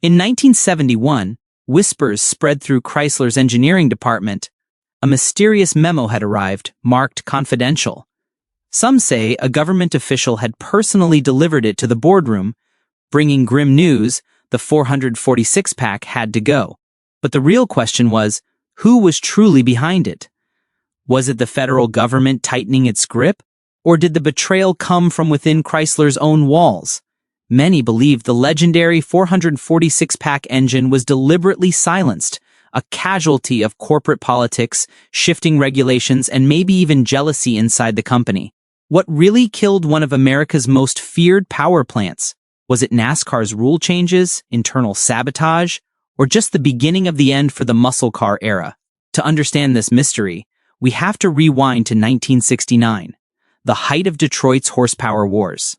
In 1971, whispers spread through Chrysler's engineering department. A mysterious memo had arrived, marked confidential. Some say a government official had personally delivered it to the boardroom, bringing grim news: the 446-pack had to go. But the real question was, who was truly behind it? Was it the federal government tightening its grip, or did the betrayal come from within Chrysler's own walls? Many believed the legendary 446-pack engine was deliberately silenced, a casualty of corporate politics, shifting regulations, and maybe even jealousy inside the company. What really killed one of America's most feared power plants? Was it NASCAR's rule changes, internal sabotage, or just the beginning of the end for the muscle car era? To understand this mystery, we have to rewind to 1969, the height of Detroit's horsepower wars.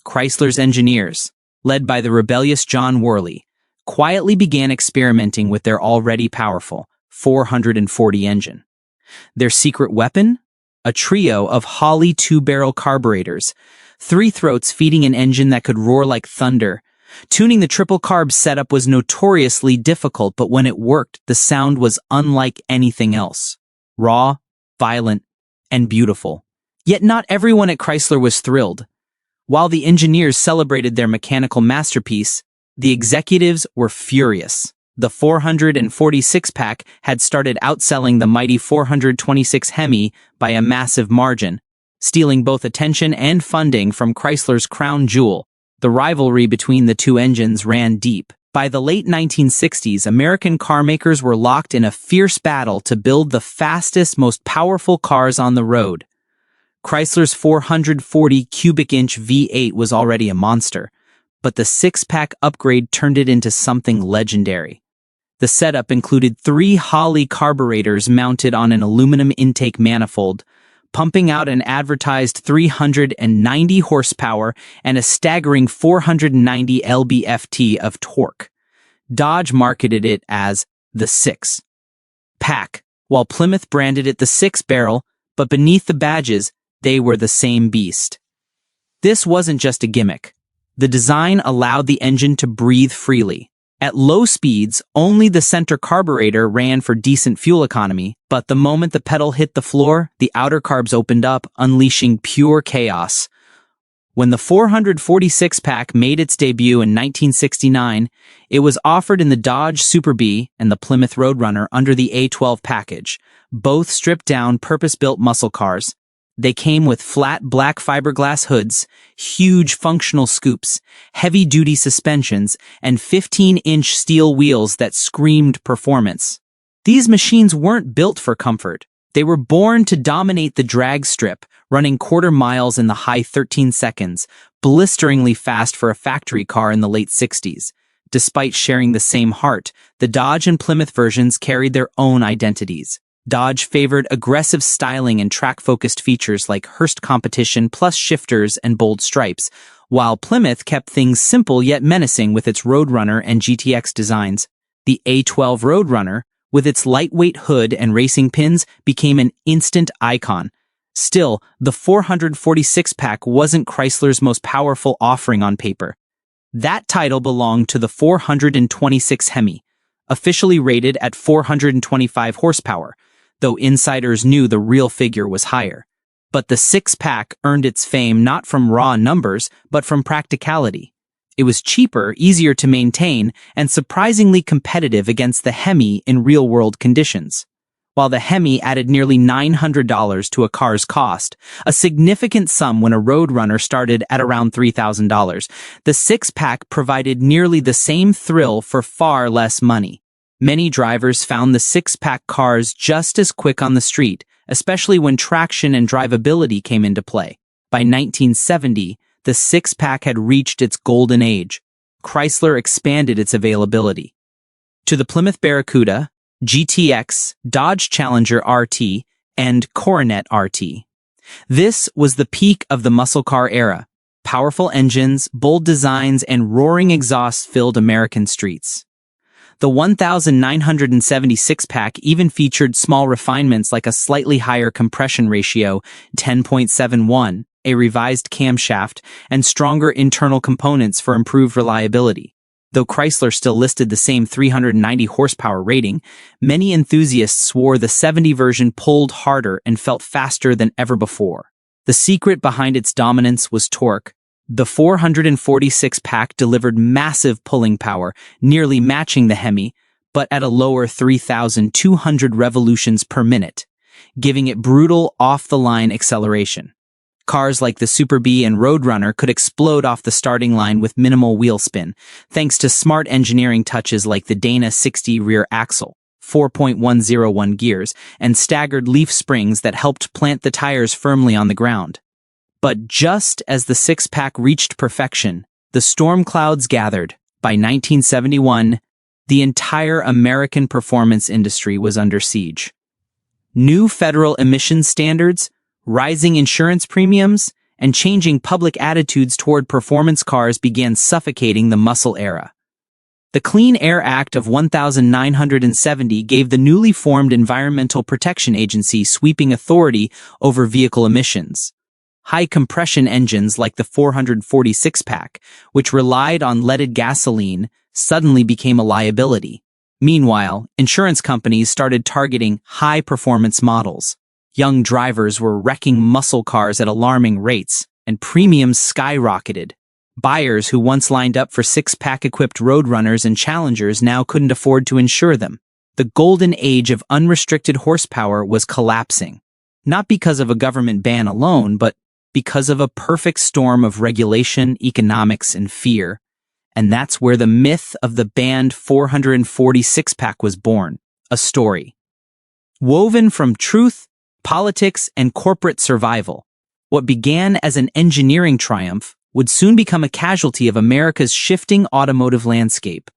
Chrysler's engineers, led by the rebellious John Worley, quietly began experimenting with their already powerful 440 engine. Their secret weapon? A trio of Holley two-barrel carburetors, 3 throats feeding an engine that could roar like thunder. Tuning the triple-carb setup was notoriously difficult, but when it worked, the sound was unlike anything else. Raw, violent, and beautiful. Yet not everyone at Chrysler was thrilled. While the engineers celebrated their mechanical masterpiece, the executives were furious. The 446-pack had started outselling the mighty 426 Hemi by a massive margin, stealing both attention and funding from Chrysler's crown jewel. The rivalry between the two engines ran deep. By the late 1960s, American carmakers were locked in a fierce battle to build the fastest, most powerful cars on the road. Chrysler's 440 cubic inch V8 was already a monster, but the 6-pack upgrade turned it into something legendary. The setup included 3 Holley carburetors mounted on an aluminum intake manifold, pumping out an advertised 390 horsepower and a staggering 490 lb-ft of torque. Dodge marketed it as the 6-pack, while Plymouth branded it the 6-barrel, but beneath the badges, they were the same beast. This wasn't just a gimmick. The design allowed the engine to breathe freely. At low speeds, only the center carburetor ran for decent fuel economy, but the moment the pedal hit the floor, the outer carbs opened up, unleashing pure chaos. When the 446-pack made its debut in 1969, it was offered in the Dodge Super Bee and the Plymouth Road Runner under the A12 package, both stripped-down, purpose-built muscle cars. They came with flat black fiberglass hoods, huge functional scoops, heavy-duty suspensions, and 15-inch steel wheels that screamed performance. These machines weren't built for comfort. They were born to dominate the drag strip, running quarter miles in the high 13 seconds, blisteringly fast for a factory car in the late 60s. Despite sharing the same heart, the Dodge and Plymouth versions carried their own identities. Dodge favored aggressive styling and track-focused features like Hearst competition plus shifters and bold stripes, while Plymouth kept things simple yet menacing with its Road Runner and GTX designs. The A12 Road Runner, with its lightweight hood and racing pins, became an instant icon. Still, the 446-pack wasn't Chrysler's most powerful offering on paper. That title belonged to the 426 Hemi, officially rated at 425 horsepower, though insiders knew the real figure was higher. But the 6-pack earned its fame not from raw numbers, but from practicality. It was cheaper, easier to maintain, and surprisingly competitive against the Hemi in real-world conditions. While the Hemi added nearly $900 to a car's cost, a significant sum when a Road Runner started at around $3,000, the 6-pack provided nearly the same thrill for far less money. Many drivers found the 6-pack cars just as quick on the street, especially when traction and drivability came into play. By 1970, the 6-pack had reached its golden age. Chrysler expanded its availability to the Plymouth Barracuda, GTX, Dodge Challenger RT, and Coronet RT. This was the peak of the muscle car era. Powerful engines, bold designs, and roaring exhausts filled American streets. The 1976-pack even featured small refinements like a slightly higher compression ratio, 10.71, a revised camshaft, and stronger internal components for improved reliability. Though Chrysler still listed the same 390 horsepower rating, many enthusiasts swore the 70 version pulled harder and felt faster than ever before. The secret behind its dominance was torque. The 446-pack delivered massive pulling power, nearly matching the Hemi, but at a lower 3,200 revolutions per minute, giving it brutal off-the-line acceleration. Cars like the Super B and Road Runner could explode off the starting line with minimal wheel spin, thanks to smart engineering touches like the Dana 60 rear axle, 4.101 gears, and staggered leaf springs that helped plant the tires firmly on the ground. But just as the six-pack reached perfection, the storm clouds gathered. By 1971, the entire American performance industry was under siege. New federal emission standards, rising insurance premiums, and changing public attitudes toward performance cars began suffocating the muscle era. The Clean Air Act of 1970 gave the newly formed Environmental Protection Agency sweeping authority over vehicle emissions. High-compression engines like the 446-pack, which relied on leaded gasoline, suddenly became a liability. Meanwhile, insurance companies started targeting high-performance models. Young drivers were wrecking muscle cars at alarming rates, and premiums skyrocketed. Buyers who once lined up for six-pack equipped Road Runners and Challengers now couldn't afford to insure them. The golden age of unrestricted horsepower was collapsing. Not because of a government ban alone, but because of a perfect storm of regulation, economics, and fear. And that's where the myth of the banned 446-pack was born, a story woven from truth, politics, and corporate survival. What began as an engineering triumph would soon become a casualty of America's shifting automotive landscape.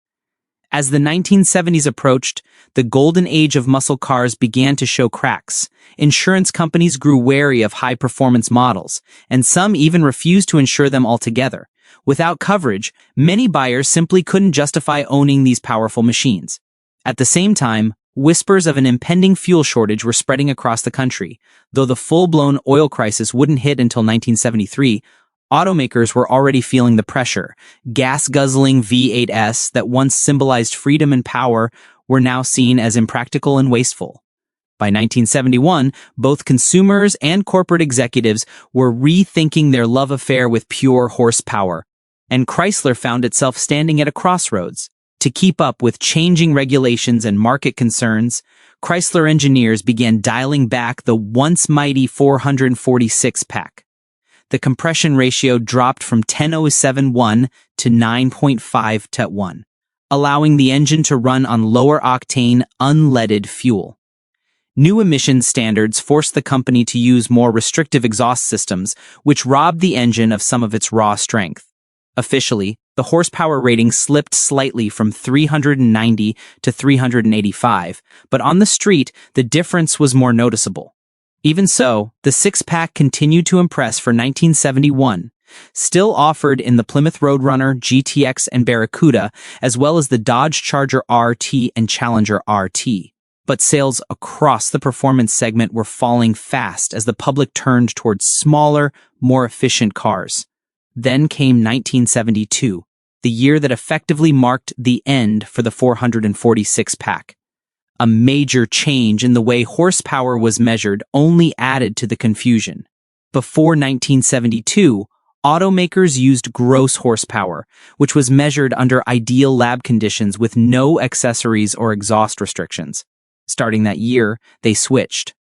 As the 1970s approached, the golden age of muscle cars began to show cracks. Insurance companies grew wary of high-performance models, and some even refused to insure them altogether. Without coverage, many buyers simply couldn't justify owning these powerful machines. At the same time, whispers of an impending fuel shortage were spreading across the country. Though the full-blown oil crisis wouldn't hit until 1973, automakers were already feeling the pressure. Gas-guzzling V8s that once symbolized freedom and power were now seen as impractical and wasteful. By 1971, both consumers and corporate executives were rethinking their love affair with pure horsepower, and Chrysler found itself standing at a crossroads. To keep up with changing regulations and market concerns, Chrysler engineers began dialing back the once mighty 446-pack. The compression ratio dropped from 10.071 to 9.5 to 1, allowing the engine to run on lower-octane, unleaded fuel. New emission standards forced the company to use more restrictive exhaust systems, which robbed the engine of some of its raw strength. Officially, the horsepower rating slipped slightly from 390 to 385, but on the street, the difference was more noticeable. Even so, the six-pack continued to impress for 1971, still offered in the Plymouth Road Runner, GTX, and Barracuda, as well as the Dodge Charger RT and Challenger RT. But sales across the performance segment were falling fast as the public turned towards smaller, more efficient cars. Then came 1972, the year that effectively marked the end for the 446-pack. A major change in the way horsepower was measured only added to the confusion. Before 1972, automakers used gross horsepower, which was measured under ideal lab conditions with no accessories or exhaust restrictions. Starting that year, they switched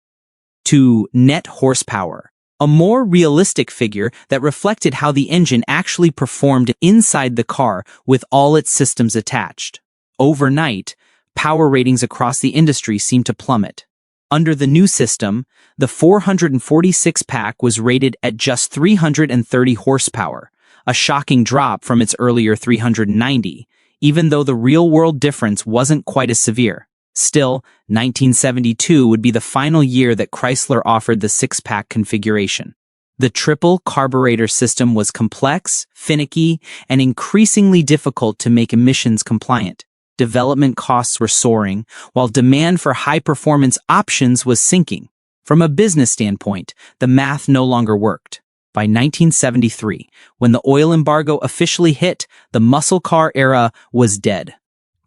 to net horsepower, a more realistic figure that reflected how the engine actually performed inside the car with all its systems attached. Overnight, power ratings across the industry seemed to plummet. Under the new system, the 446-pack was rated at just 330 horsepower, a shocking drop from its earlier 390, even though the real-world difference wasn't quite as severe. Still, 1972 would be the final year that Chrysler offered the six-pack configuration. The triple-carbureted system was complex, finicky, and increasingly difficult to make emissions compliant. Development costs were soaring, while demand for high-performance options was sinking. From a business standpoint, the math no longer worked. By 1973, when the oil embargo officially hit, the muscle car era was dead.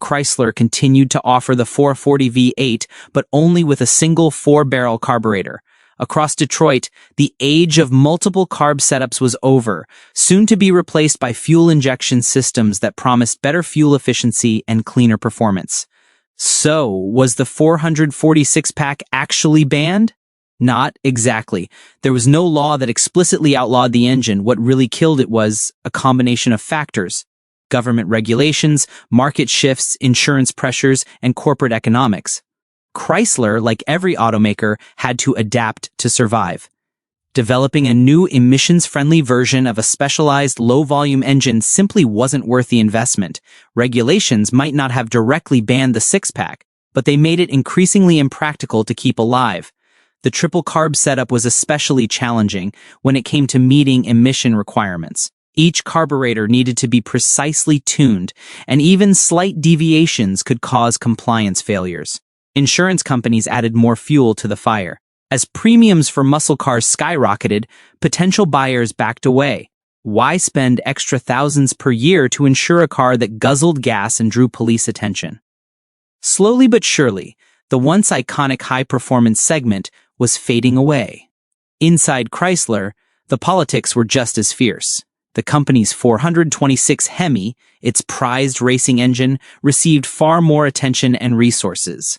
Chrysler continued to offer the 440 V8, but only with a single 4-barrel carburetor. Across Detroit, the age of multiple carb setups was over, soon to be replaced by fuel injection systems that promised better fuel efficiency and cleaner performance. So, was the 446-pack actually banned? Not exactly. There was no law that explicitly outlawed the engine. What really killed it was a combination of factors: government regulations, market shifts, insurance pressures, and corporate economics. Chrysler, like every automaker, had to adapt to survive. Developing a new emissions-friendly version of a specialized low-volume engine simply wasn't worth the investment. Regulations might not have directly banned the six-pack, but they made it increasingly impractical to keep alive. The triple-carb setup was especially challenging when it came to meeting emission requirements. Each carburetor needed to be precisely tuned, and even slight deviations could cause compliance failures. Insurance companies added more fuel to the fire. As premiums for muscle cars skyrocketed, potential buyers backed away. Why spend extra thousands per year to insure a car that guzzled gas and drew police attention? Slowly but surely, the once iconic high-performance segment was fading away. Inside Chrysler, the politics were just as fierce. The company's 426 Hemi, its prized racing engine, received far more attention and resources.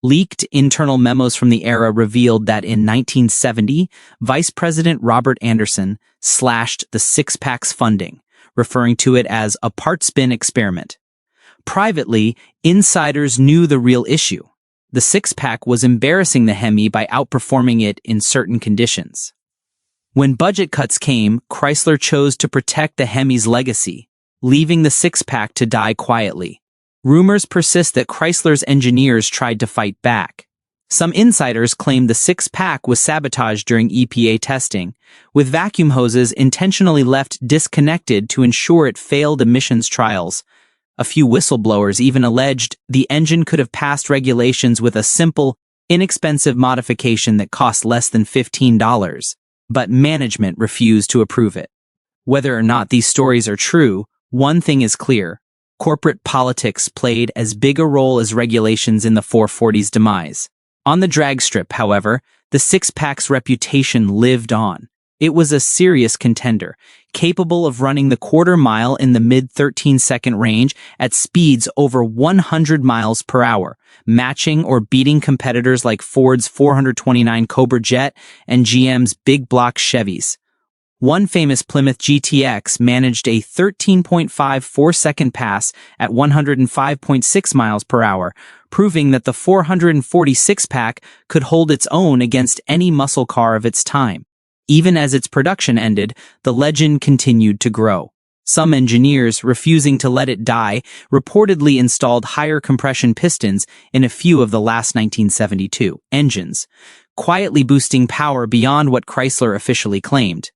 Leaked internal memos from the era revealed that in 1970, Vice President Robert Anderson slashed the six-pack's funding, referring to it as a part-spin experiment. Privately, insiders knew the real issue. The six-pack was embarrassing the Hemi by outperforming it in certain conditions. When budget cuts came, Chrysler chose to protect the Hemi's legacy, leaving the six-pack to die quietly. Rumors persist that Chrysler's engineers tried to fight back. Some insiders claimed the six-pack was sabotaged during EPA testing, with vacuum hoses intentionally left disconnected to ensure it failed emissions trials. A few whistleblowers even alleged the engine could have passed regulations with a simple, inexpensive modification that cost less than $15, but management refused to approve it. Whether or not these stories are true, one thing is clear: corporate politics played as big a role as regulations in the 440's demise. On the drag strip, however, the six-pack's reputation lived on. It was a serious contender, capable of running the quarter mile in the mid-13-second range at speeds over 100 miles per hour, matching or beating competitors like Ford's 429 Cobra Jet and GM's big block Chevys. One famous Plymouth GTX managed a 13.5 4-second pass at 105.6 miles per hour, proving that the 446-pack could hold its own against any muscle car of its time. Even as its production ended, the legend continued to grow. Some engineers, refusing to let it die, reportedly installed higher compression pistons in a few of the last 1972 engines, quietly boosting power beyond what Chrysler officially claimed.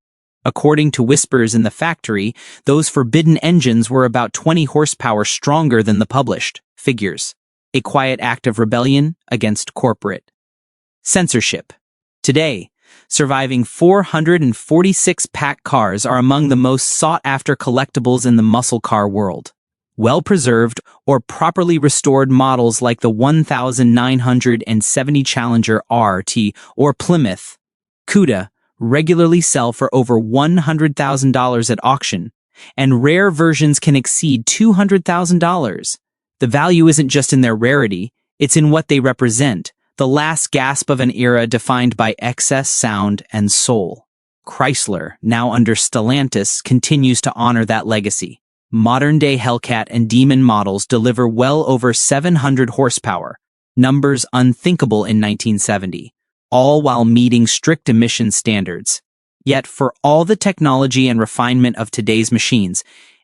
According to whispers in the factory, those forbidden engines were about 20 horsepower stronger than the published figures. A quiet act of rebellion against corporate censorship. Today, surviving 446-pack cars are among the most sought-after collectibles in the muscle car world. Well-preserved or properly restored models like the 1970 Challenger RT or Plymouth CUDA regularly sell for over $100,000 at auction, and rare versions can exceed $200,000. The value isn't just in their rarity, it's in what they represent, the last gasp of an era defined by excess, sound, and soul. Chrysler, now under Stellantis, continues to honor that legacy. Modern-day Hellcat and Demon models deliver well over 700 horsepower, numbers unthinkable in 1970. All while meeting strict emission standards. Yet, for all the technology and refinement of today's machines,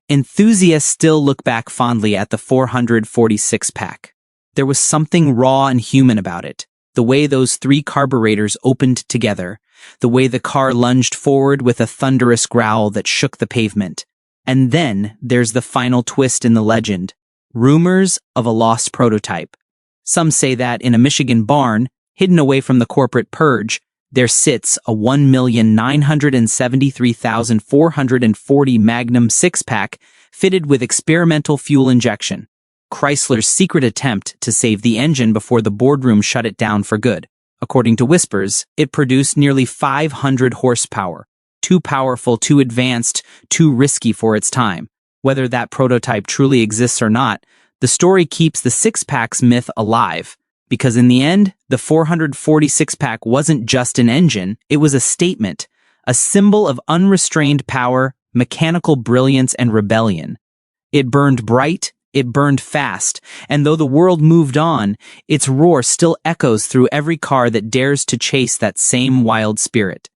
enthusiasts still look back fondly at the 446-pack. There was something raw and human about it. The way those three carburetors opened together, the way the car lunged forward with a thunderous growl that shook the pavement. And then there's the final twist in the legend: rumors of a lost prototype. Some say that in a Michigan barn, hidden away from the corporate purge, there sits a 1,973,440 Magnum six-pack fitted with experimental fuel injection. Chrysler's secret attempt to save the engine before the boardroom shut it down for good. According to whispers, it produced nearly 500 horsepower. Too powerful, too advanced, too risky for its time. Whether that prototype truly exists or not, the story keeps the six-pack's myth alive. Because in the end, the 440 six-pack wasn't just an engine, it was a statement, a symbol of unrestrained power, mechanical brilliance, and rebellion. It burned bright, it burned fast, and though the world moved on, its roar still echoes through every car that dares to chase that same wild spirit.